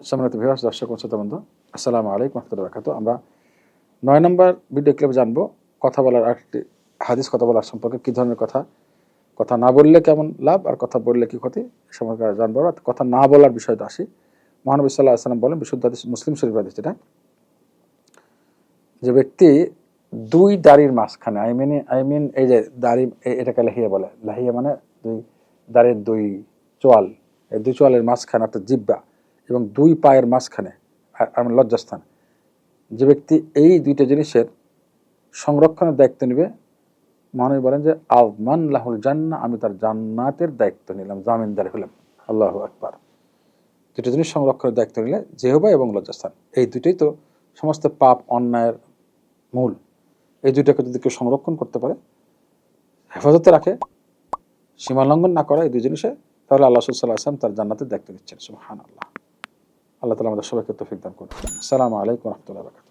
সম্মানিত ভিউয়ার্স, দর্শক ও শ্রোতা বন্ধু, আসসালামু আলাইকুম ওয়া রাহমাতুল্লাহি ওয়া বারাকাতুহু। আমরা 9 নম্বর ভিডিও ক্লিপে জানবো কথা বলার আরেকটি হাদিস, কথা বলার সম্পর্কে কী ধরনের কথা না বললে কেমন লাভ আর কথা বললে কী ক্ষতি সম্পর্কে জানবো। কথা না বলার বিষয়টা আসি। মহানবী সাল্লাল্লাহু আলাইহি ওয়াসাল্লাম বলেন, বিশুদ্ধ হাদিস, মুসলিম শরীফ হাদিস, যেটা যে ব্যক্তি দুই দাড়ির মাঝখানে, আই মিন এই যে দাড়ি, এটাকে লাহিয়া বলে। লাহিয়া মানে দুই দাড়ির দুই চোয়াল, এই দুই চোয়ালের মাঝখানে অর্থাৎ জিহ্বা এবং দুই পায়ের মাঝখানে লজ্জাস্থান, যে ব্যক্তি এই দুইটা জিনিসের সংরক্ষণের দায়িত্ব নেবে, মহানবী বলেন যে আযমান লাহুল জান্নাহ, আমি তার জান্নাতের দায়িত্ব নিলাম, জামিনদার হলাম। আল্লাহু আকবার। দুটো জিনিস সংরক্ষণের দায়িত্ব নিলে, জিহ্বা এবং লজ্জাস্থান, এই দুটোই তো সমস্ত পাপ অন্যায়ের মূল। এই দুইটাকে যদি কেউ সংরক্ষণ করতে পারে, হেফাজতে রাখে, সীমা লঙ্ঘন না করে এই দুই জিনিসে, তাহলে আল্লাহ সাল্লাল্লাহু আলাইহি ওয়াসাল্লাম তার জান্নাতের দায়িত্ব নিচ্ছেন। সুবহানাল্লাহ। আল্লাহ তাআলা আমাদের সবাইকে তৌফিক দান করুন। আসসালামু আলাইকুম ওয়া রাহমাতুল্লাহি ওয়া বারাকাতুহু।